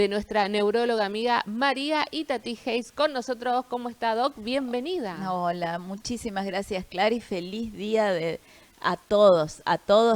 de nuestra neuróloga amiga María Itatí Hayes con nosotros. ¿Cómo está, Doc? Bienvenida. Hola, muchísimas gracias, Clara, y feliz día a todos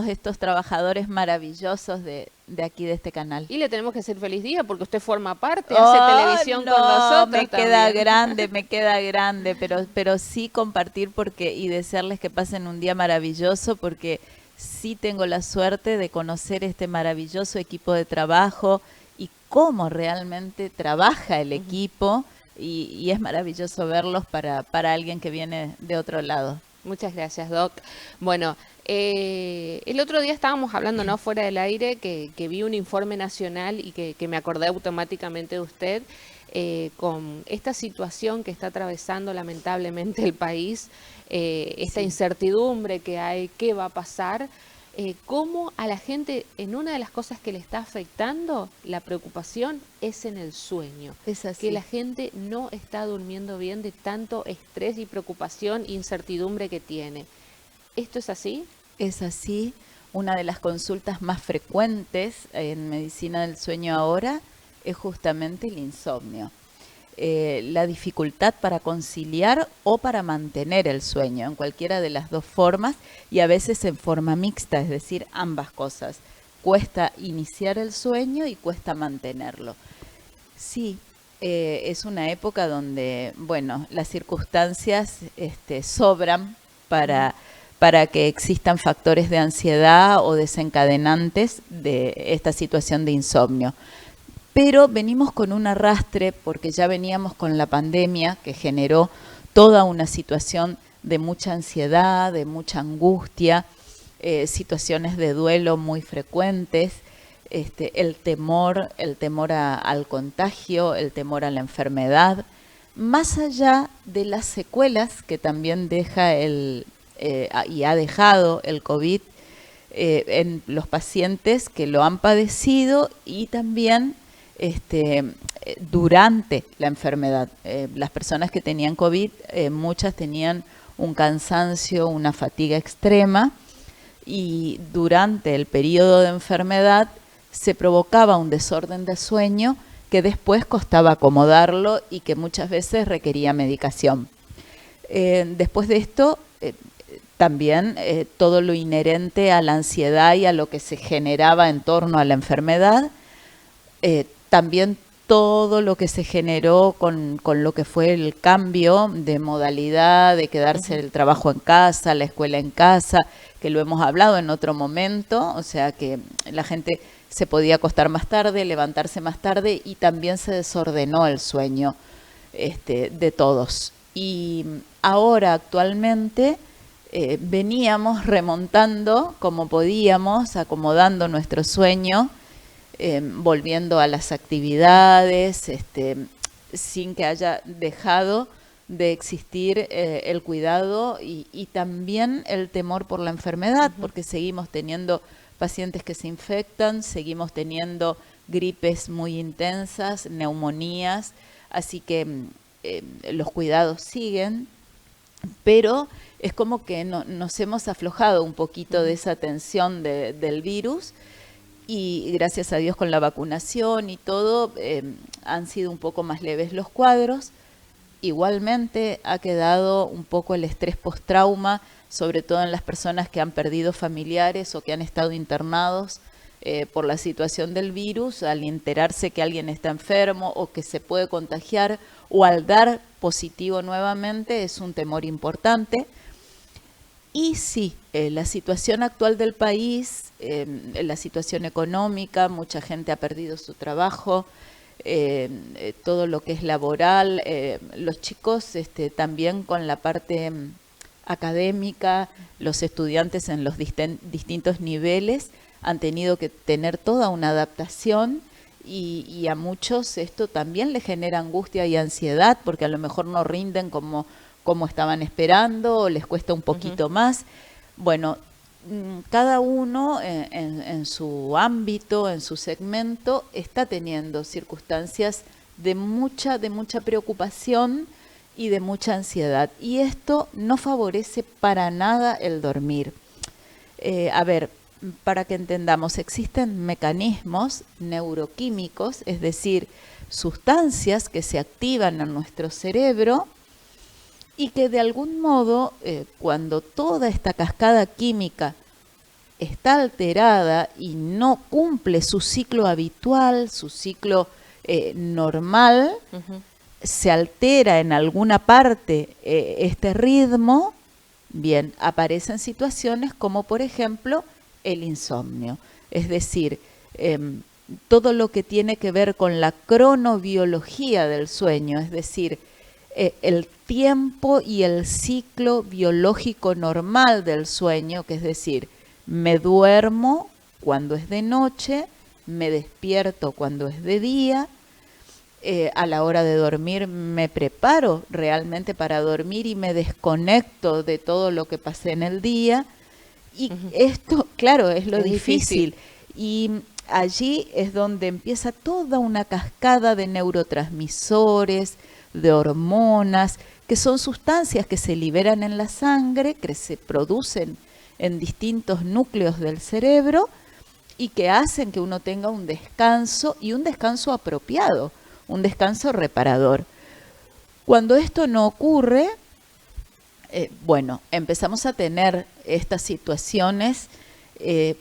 estos trabajadores maravillosos de aquí de este canal. Y le tenemos que decir feliz día porque usted forma parte, hace Oh, televisión con no, nosotros me queda también. grande, me queda grande, pero sí compartir y desearles que pasen un día maravilloso porque sí tengo la suerte de conocer este maravilloso equipo de trabajo y cómo realmente trabaja el equipo y es maravilloso verlos para alguien que viene de otro lado. Muchas gracias, Doc. Bueno, el otro día estábamos hablando, ¿no? Fuera del aire, que vi un informe nacional y que me acordé automáticamente de usted con esta situación que está atravesando lamentablemente el país, esta Sí. incertidumbre que hay, qué va a pasar. Cómo a la gente, en una de las cosas que le está afectando, la preocupación es en el sueño, Es que la así. gente no está durmiendo bien de tanto estrés y preocupación e incertidumbre que tiene. ¿Esto es así? Es así. Una de las consultas más frecuentes en medicina del sueño ahora es justamente el insomnio. La dificultad para conciliar o para mantener el sueño, en cualquiera de las dos formas y a veces en forma mixta, es decir, ambas cosas. Cuesta iniciar el sueño y cuesta mantenerlo. Sí, es una época donde, bueno, las circunstancias sobran Ujú. para, para que existan factores de ansiedad o desencadenantes de esta situación de insomnio. Pero venimos con un arrastre porque ya veníamos con la pandemia que generó toda una situación de mucha ansiedad, de mucha angustia, situaciones de duelo muy frecuentes, el temor al contagio, el temor a la enfermedad, más allá de las secuelas que también deja y ha dejado el COVID en los pacientes que lo han padecido y también durante la enfermedad. Las personas que tenían COVID, muchas tenían un cansancio, una fatiga extrema y durante el periodo de enfermedad se provocaba un desorden de sueño que después costaba acomodarlo y que muchas veces requería medicación. Después de esto, también todo lo inherente a la ansiedad y a lo que se generaba en torno a la enfermedad, también todo lo que se generó con lo que fue el cambio de modalidad, de quedarse Ujú. el trabajo en casa, la escuela en casa, que lo hemos hablado en otro momento, o sea que la gente se podía acostar más tarde, levantarse más tarde y también se desordenó el sueño de todos. Y ahora actualmente veníamos remontando como podíamos, acomodando nuestro sueño, volviendo a las actividades, sin que haya dejado de existir el cuidado y también el temor por la enfermedad, Ujú. porque seguimos teniendo pacientes que se infectan, seguimos teniendo gripes muy intensas, neumonías, así que los cuidados siguen, pero es como que nos hemos aflojado un poquito de Ujú. esa tensión del virus y gracias a Dios con la vacunación y todo han sido un poco más leves los cuadros. Igualmente ha quedado un poco el estrés post-trauma, sobre todo en las personas que han perdido familiares o que han estado internados por la situación del virus, al enterarse que alguien está enfermo o que se puede contagiar o al dar positivo nuevamente, es un temor importante. Y sí, la situación actual del país, la situación económica, mucha gente ha perdido su trabajo, todo lo que es laboral, los chicos también con la parte académica, los estudiantes en los distintos niveles han tenido que tener toda una adaptación y a muchos esto también les genera angustia y ansiedad porque a lo mejor no rinden como estaban esperando o les cuesta un Ujú. poquito más. Bueno, cada uno en su ámbito, en su segmento, está teniendo circunstancias de mucha preocupación y de mucha ansiedad. Y esto no favorece para nada el dormir. A ver, para que entendamos, existen mecanismos neuroquímicos, es decir, sustancias que se activan en nuestro cerebro y que de algún modo, cuando toda esta cascada química está alterada y no cumple su ciclo habitual, su ciclo normal, se altera en alguna parte este ritmo, bien, aparecen situaciones como por ejemplo el insomnio, es decir, todo lo que tiene que ver con la cronobiología del sueño, es decir, el tiempo y el ciclo biológico normal del sueño, que es decir, me duermo cuando es de noche, me despierto cuando es de día, a la hora de dormir me preparo realmente para dormir y me desconecto de todo lo que pasé en el día. Y esto, claro, es lo difícil. Y allí es donde empieza toda una cascada de neurotransmisores, de hormonas, que son sustancias que se liberan en la sangre, que se producen en distintos núcleos del cerebro y que hacen que uno tenga un descanso y un descanso apropiado, un descanso reparador. Cuando esto no ocurre, bueno, empezamos a tener estas situaciones que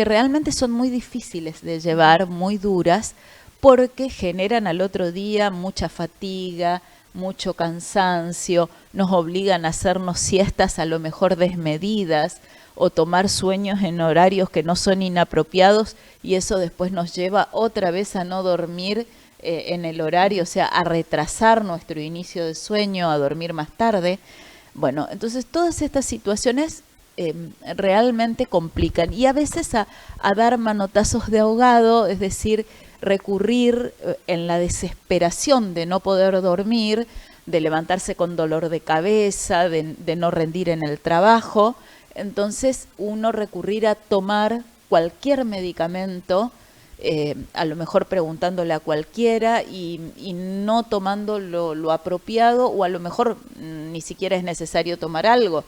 realmente son muy difíciles de llevar, muy duras, porque generan al otro día mucha fatiga, mucho cansancio, nos obligan a hacernos siestas a lo mejor desmedidas o tomar sueños en horarios que no son inapropiados y eso después nos lleva otra vez a no dormir en el horario, o sea, a retrasar nuestro inicio de sueño, a dormir más tarde. Bueno, entonces todas estas situaciones realmente complican y a veces a dar manotazos de ahogado, es decir, recurrir en la desesperación de no poder dormir, de levantarse con dolor de cabeza, de no rendir en el trabajo. Entonces uno recurrir a tomar cualquier medicamento, a lo mejor preguntándole a cualquiera y no tomando lo apropiado, o a lo mejor ni siquiera es necesario tomar algo.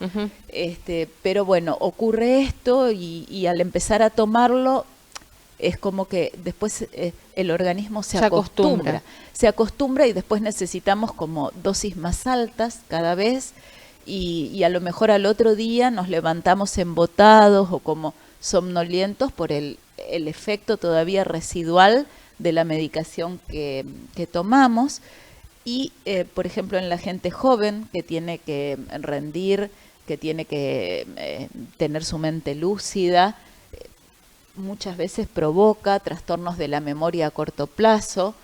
Pero bueno, ocurre esto y al empezar a tomarlo es como que después el organismo se acostumbra y después necesitamos como dosis más altas cada vez y a lo mejor al otro día nos levantamos embotados o como somnolientos por el efecto todavía residual de la medicación que tomamos. Y, por ejemplo, en la gente joven que tiene que rendir, que tiene que tener su mente lúcida, muchas veces provoca trastornos de la memoria a corto plazo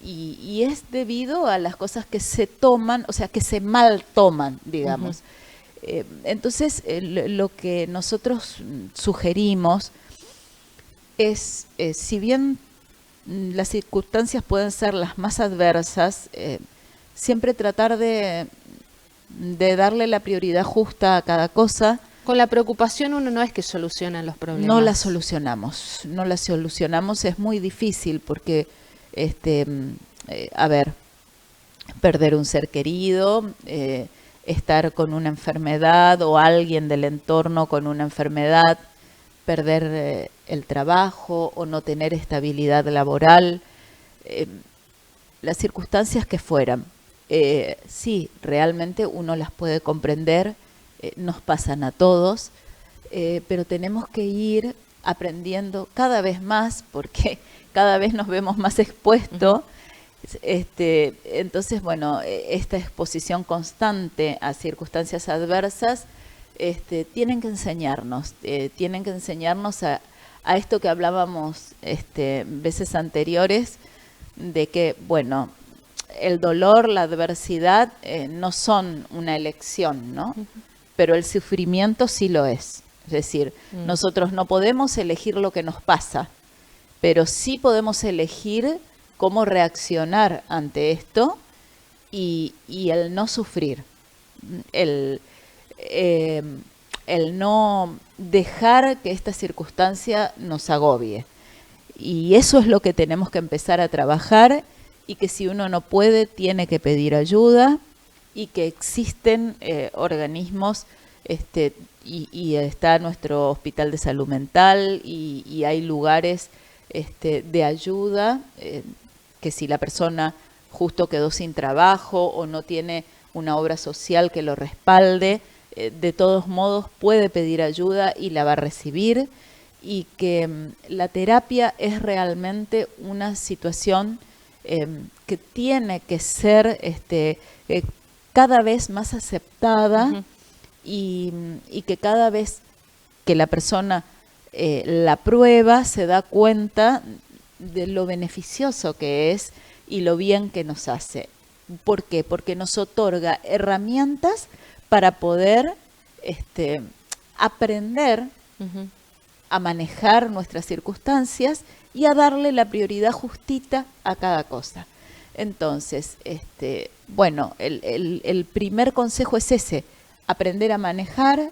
y es debido a las cosas que se toman, o sea, que se mal toman, digamos. Entonces, lo que nosotros sugerimos es, si bien las circunstancias pueden ser las más adversas, siempre tratar de darle la prioridad justa a cada cosa. Con la preocupación uno no es que soluciona los problemas. No la solucionamos, es muy difícil porque, a ver, perder un ser querido, estar con una enfermedad o alguien del entorno con una enfermedad, perder el trabajo o no tener estabilidad laboral, las circunstancias que fueran. Sí, realmente uno las puede comprender, nos pasan a todos, pero tenemos que ir aprendiendo cada vez más porque cada vez nos vemos más expuestos. Entonces, bueno, esta exposición constante a circunstancias adversas tienen que enseñarnos a esto que hablábamos veces anteriores, de que, bueno, el dolor, la adversidad no son una elección, ¿no? Pero el sufrimiento sí lo es. Es decir, nosotros no podemos elegir lo que nos pasa, pero sí podemos elegir cómo reaccionar ante esto y el no sufrir, el no dejar que esta circunstancia nos agobie. Y eso es lo que tenemos que empezar a trabajar y que si uno no puede, tiene que pedir ayuda y que existen organismos y está nuestro hospital de salud mental y hay lugares de ayuda, que si la persona justo quedó sin trabajo o no tiene una obra social que lo respalde, de todos modos puede pedir ayuda y la va a recibir, y que la terapia es realmente una situación que tiene que ser cada vez más aceptada. Uh-huh. y que cada vez que la persona la prueba se da cuenta de lo beneficioso que es y lo bien que nos hace. ¿Por qué? Porque nos otorga herramientas para poder aprender uh-huh. a manejar nuestras circunstancias y a darle la prioridad justita a cada cosa. Entonces, bueno, el primer consejo es ese: aprender a manejar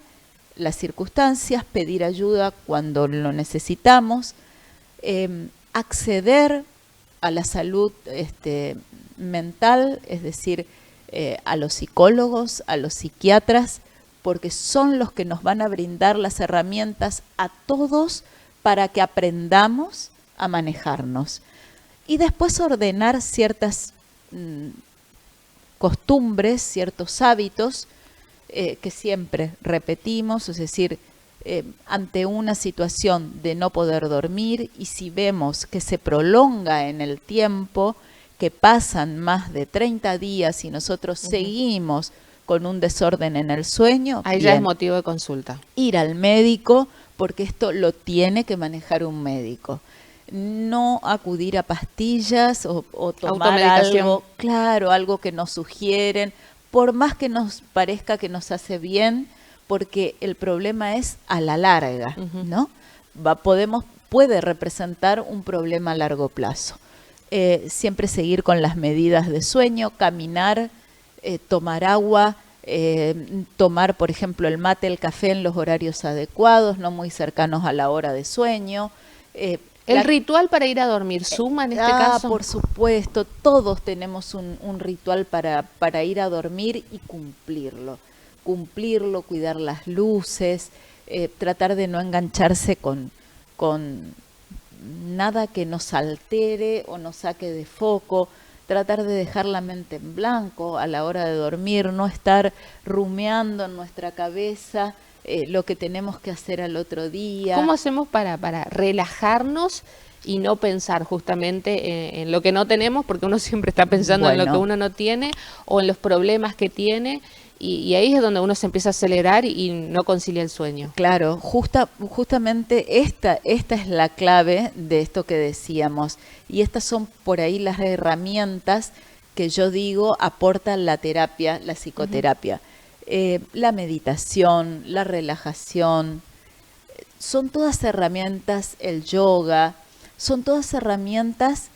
las circunstancias, pedir ayuda cuando lo necesitamos, acceder a la salud mental, es decir, a los psicólogos, a los psiquiatras, porque son los que nos van a brindar las herramientas a todos para que aprendamos a manejarnos. Y después ordenar ciertas costumbres, ciertos hábitos, que siempre repetimos, es decir, ante una situación de no poder dormir, y si vemos que se prolonga en el tiempo, que pasan más de 30 días y nosotros uh-huh. seguimos con un desorden en el sueño, ahí ya es motivo de consulta. Ir al médico, porque esto lo tiene que manejar un médico. No acudir a pastillas o tomar algo, claro, algo que nos sugieren, por más que nos parezca que nos hace bien, porque el problema es a la larga, uh-huh. ¿no? Puede representar un problema a largo plazo. Siempre seguir con las medidas de sueño, caminar, tomar agua, tomar, por ejemplo, el mate, el café en los horarios adecuados, no muy cercanos a la hora de sueño. ¿El ritual para ir a dormir suma en este caso? Por supuesto, todos tenemos un ritual para ir a dormir y cumplirlo. Cumplirlo, cuidar las luces, tratar de no engancharse con nada que nos altere o nos saque de foco, tratar de dejar la mente en blanco a la hora de dormir, no estar rumiando en nuestra cabeza lo que tenemos que hacer al otro día. ¿Cómo hacemos para relajarnos y no pensar justamente en lo que no tenemos? Porque uno siempre está pensando en lo que uno no tiene o en los problemas que tiene, y ahí es donde uno se empieza a acelerar y no concilia el sueño. Claro, justamente esta es la clave de esto que decíamos, y estas son por ahí las herramientas que yo digo aportan la terapia, la psicoterapia. Uh-huh. La meditación, la relajación, son todas herramientas, el yoga, son todas herramientas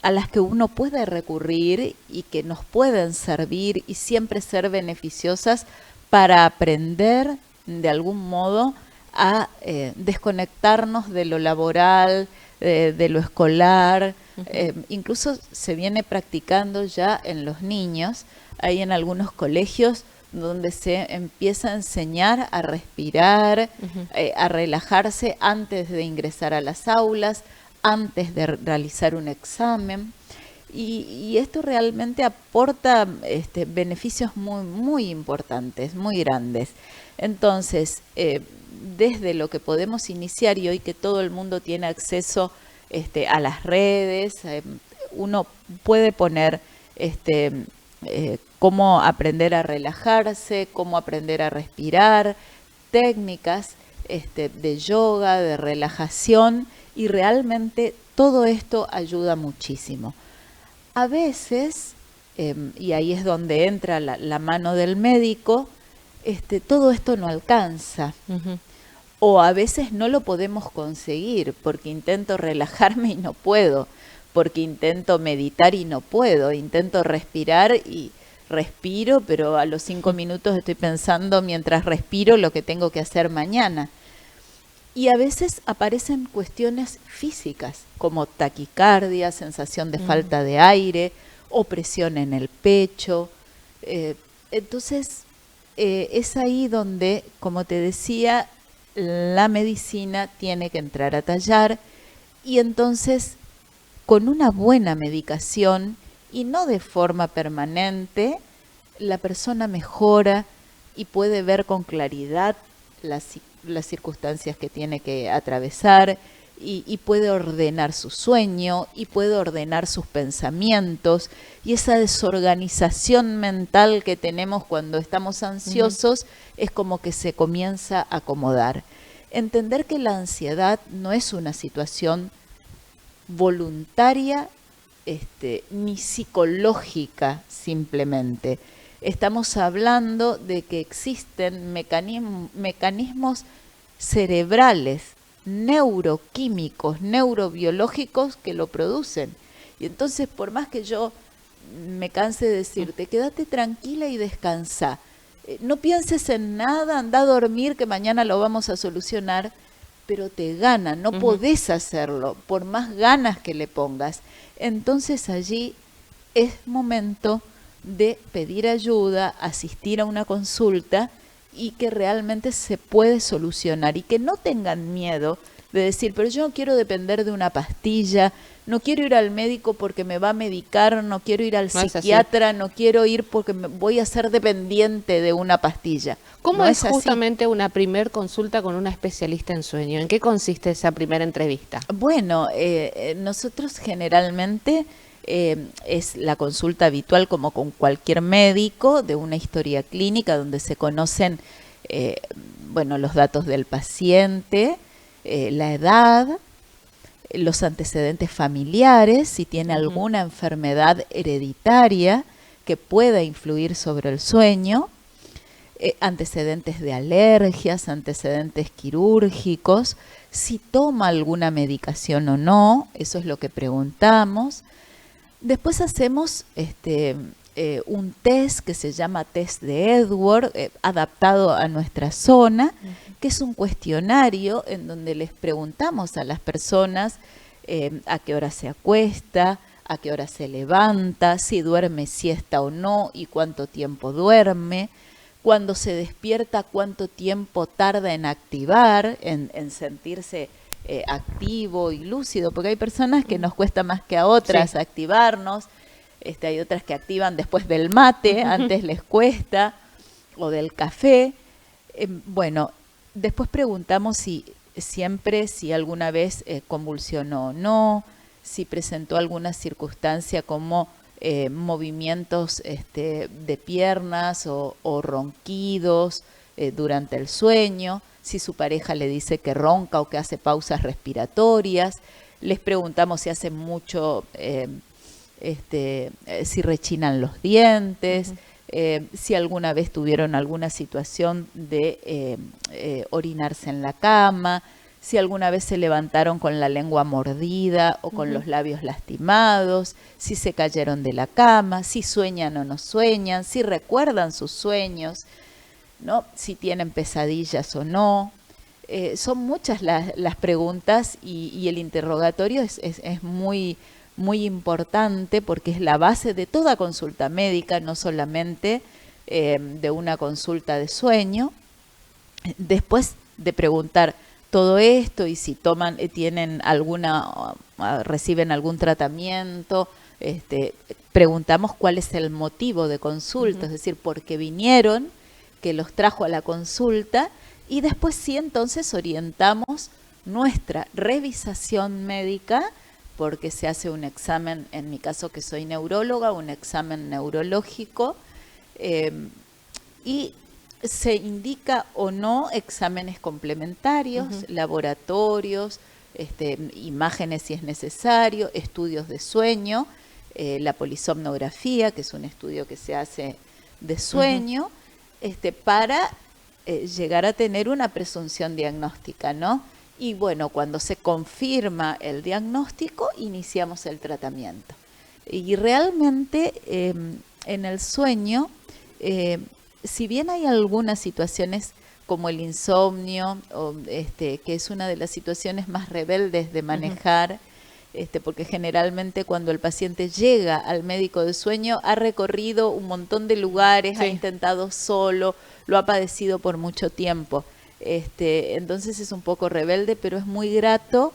a las que uno puede recurrir y que nos pueden servir y siempre ser beneficiosas para aprender de algún modo a desconectarnos de lo laboral, de lo escolar. Uh-huh. Incluso se viene practicando ya en los niños. Hay en algunos colegios donde se empieza a enseñar a respirar, uh-huh. A relajarse antes de ingresar a las aulas, antes de realizar un examen. Y esto realmente aporta beneficios muy, muy importantes, muy grandes. Entonces, desde lo que podemos iniciar, y hoy que todo el mundo tiene acceso a las redes, uno puede poner cómo aprender a relajarse, cómo aprender a respirar, técnicas de yoga, de relajación, y realmente todo esto ayuda muchísimo. A veces, y ahí es donde entra la mano del médico, todo esto no alcanza. Uh-huh. O a veces no lo podemos conseguir porque intento relajarme y no puedo, porque intento meditar y no puedo, intento respirar y respiro, pero a los 5 minutos estoy pensando mientras respiro lo que tengo que hacer mañana. Y a veces aparecen cuestiones físicas, como taquicardia, sensación de falta de aire, opresión en el pecho. Entonces, es ahí donde, como te decía, la medicina tiene que entrar a tallar, y entonces con una buena medicación y no de forma permanente, la persona mejora y puede ver con claridad las circunstancias que tiene que atravesar, y puede ordenar su sueño y puede ordenar sus pensamientos, y esa desorganización mental que tenemos cuando estamos ansiosos es como que se comienza a acomodar. Entender que la ansiedad no es una situación voluntaria, ni psicológica simplemente. Estamos hablando de que existen mecanismos cerebrales, neuroquímicos, neurobiológicos que lo producen. Y entonces, por más que yo me canse de decirte, quédate tranquila y descansa, no pienses en nada, anda a dormir que mañana lo vamos a solucionar, pero te gana, no podés hacerlo, por más ganas que le pongas. Entonces allí es momento de pedir ayuda, asistir a una consulta, y que realmente se puede solucionar, y que no tengan miedo de decir, pero yo no quiero depender de una pastilla, no quiero ir al médico porque me va a medicar, no quiero ir al psiquiatra, no quiero ir porque voy a ser dependiente de una pastilla. ¿Cómo es justamente una primer consulta con una especialista en sueño? ¿En qué consiste esa primera entrevista? Bueno, nosotros generalmente es la consulta habitual como con cualquier médico, de una historia clínica donde se conocen los datos del paciente, la edad, los antecedentes familiares, si tiene alguna enfermedad hereditaria que pueda influir sobre el sueño, antecedentes de alergias, antecedentes quirúrgicos, si toma alguna medicación o no, eso es lo que preguntamos. Después hacemos un test que se llama test de Edward, adaptado a nuestra zona, que es un cuestionario en donde les preguntamos a las personas a qué hora se acuesta, a qué hora se levanta, si duerme siesta o no y cuánto tiempo duerme, cuando se despierta cuánto tiempo tarda en activar, en sentirse activo y lúcido, porque hay personas que nos cuesta más que a otras activarnos, hay otras que activan después del mate, antes les cuesta, o del café. Después preguntamos si alguna vez convulsionó o no, si presentó alguna circunstancia como movimientos de piernas o ronquidos durante el sueño, si su pareja le dice que ronca o que hace pausas respiratorias. Les preguntamos si hace mucho, si rechinan los dientes, si alguna vez tuvieron alguna situación de orinarse en la cama, si alguna vez se levantaron con la lengua mordida o con los labios lastimados, si se cayeron de la cama, si sueñan o no sueñan, si recuerdan sus sueños, ¿no? Si tienen pesadillas o no. Son muchas las preguntas, y el interrogatorio es muy, muy importante, porque es la base de toda consulta médica, no solamente de una consulta de sueño. Después de preguntar todo esto, y si tienen reciben algún tratamiento, preguntamos cuál es el motivo de consulta, es decir, por qué vinieron, que los trajo a la consulta, y después sí, entonces orientamos nuestra revisación médica, porque se hace un examen, en mi caso que soy neuróloga, un examen neurológico, y se indica o no exámenes complementarios, laboratorios, imágenes si es necesario, estudios de sueño, la polisomnografía, que es un estudio que se hace de sueño, para llegar a tener una presunción diagnóstica, ¿no? Y bueno, cuando se confirma el diagnóstico, iniciamos el tratamiento. Y realmente en el sueño, si bien hay algunas situaciones como el insomnio, que es una de las situaciones más rebeldes de manejar, porque generalmente cuando el paciente llega al médico de sueño ha recorrido un montón de lugares, Sí. ha intentado solo, lo ha padecido por mucho tiempo. Entonces es un poco rebelde, pero es muy grato,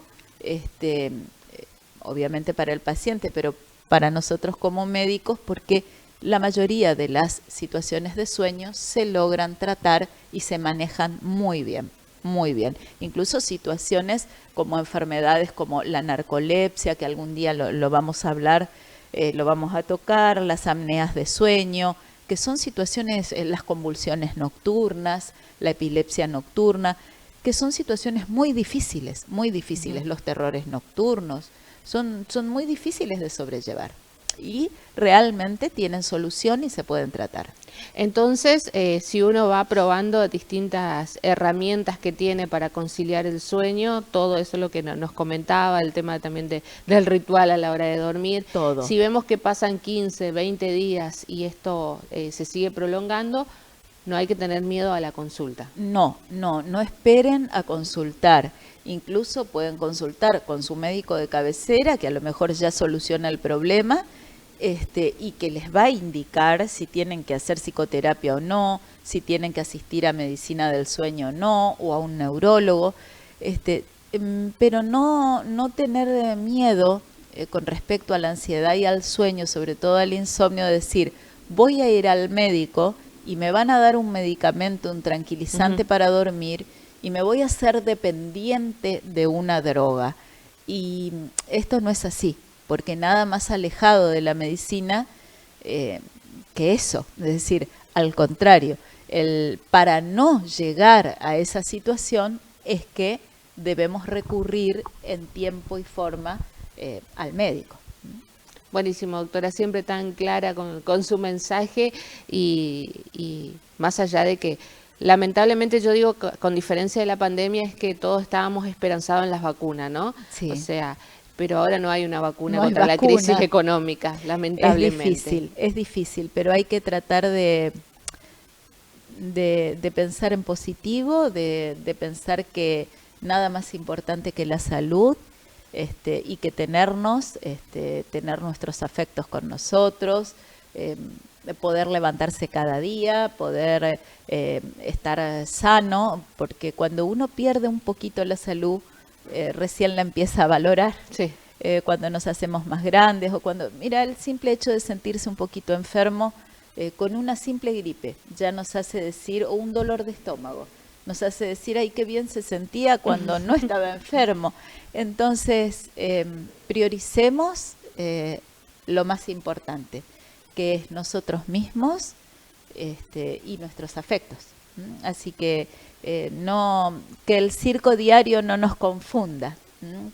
obviamente para el paciente, pero para nosotros como médicos, porque la mayoría de las situaciones de sueño se logran tratar y se manejan muy bien. Muy bien. Incluso situaciones como enfermedades como la narcolepsia, que algún día lo vamos a hablar, lo vamos a tocar, las apneas de sueño, que son situaciones, las convulsiones nocturnas, la epilepsia nocturna, que son situaciones muy difíciles, los terrores nocturnos, son muy difíciles de sobrellevar y realmente tienen solución y se pueden tratar. Entonces, si uno va probando distintas herramientas que tiene para conciliar el sueño, todo eso es lo que nos comentaba, el tema también del ritual a la hora de dormir. Todo. Si vemos que pasan 15, 20 días y esto se sigue prolongando, no hay que tener miedo a la consulta. No esperen a consultar. Incluso pueden consultar con su médico de cabecera, que a lo mejor ya soluciona el problema, y que les va a indicar si tienen que hacer psicoterapia o no, si tienen que asistir a medicina del sueño o no, o a un neurólogo, pero no tener miedo con respecto a la ansiedad y al sueño, sobre todo al insomnio, de decir, voy a ir al médico y me van a dar un medicamento, un tranquilizante para dormir, y me voy a hacer dependiente de una droga. Y esto no es así, porque nada más alejado de la medicina que eso. Es decir, al contrario, para no llegar a esa situación es que debemos recurrir en tiempo y forma al médico. Buenísimo, doctora, siempre tan clara con su mensaje y más allá de que lamentablemente yo digo, con diferencia de la pandemia, es que todos estábamos esperanzados en las vacunas, ¿no? Sí. O sea, pero ahora no hay una vacuna No hay contra vacuna. la crisis económica, lamentablemente. Es difícil, pero hay que tratar de pensar en positivo, de pensar que nada más importante que la salud, y que tener nuestros afectos con nosotros, de poder levantarse cada día, poder estar sano, porque cuando uno pierde un poquito la salud, recién la empieza a valorar. Sí. Cuando nos hacemos más grandes o cuando, mira, el simple hecho de sentirse un poquito enfermo con una simple gripe ya nos hace decir, o un dolor de estómago, nos hace decir, ay, qué bien se sentía cuando no estaba enfermo. Entonces, prioricemos lo más importante, que es nosotros mismos y nuestros afectos. Así que que el circo diario no nos confunda,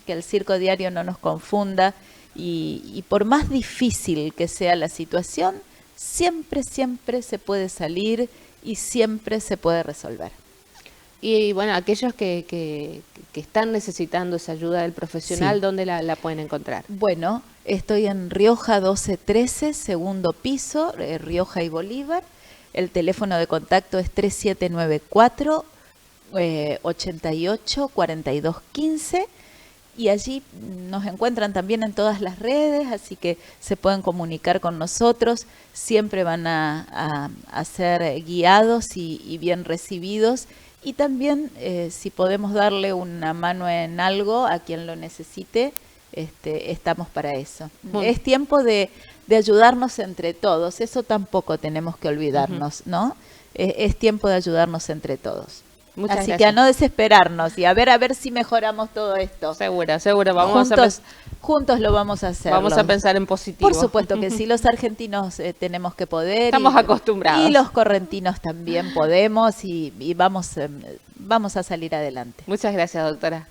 que el circo diario no nos confunda y por más difícil que sea la situación, siempre se puede salir y siempre se puede resolver. Y bueno, aquellos que están necesitando esa ayuda del profesional, sí, ¿dónde la pueden encontrar? Bueno, estoy en Rioja 1213, segundo piso, Rioja y Bolívar. El teléfono de contacto es 3794 88 42 15 y allí nos encuentran también en todas las redes, así que se pueden comunicar con nosotros, siempre van a ser guiados y bien recibidos, y también si podemos darle una mano en algo a quien lo necesite, estamos para eso. Es tiempo de ayudarnos entre todos, eso tampoco tenemos que olvidarnos, ¿no? Es tiempo de ayudarnos entre todos. Muchas Así gracias. que a no desesperarnos y a ver si mejoramos todo esto. Seguro, juntos lo vamos a hacer. Vamos a pensar en positivo. Por supuesto que sí, los argentinos tenemos que poder. Estamos acostumbrados. Y los correntinos también podemos y vamos a salir adelante. Muchas gracias, doctora.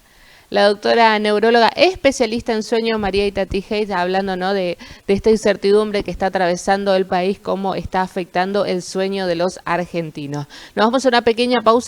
La doctora neuróloga especialista en sueño, María Itatí Hayes, hablando, ¿no?, de esta incertidumbre que está atravesando el país, cómo está afectando el sueño de los argentinos. Nos vamos a una pequeña pausa.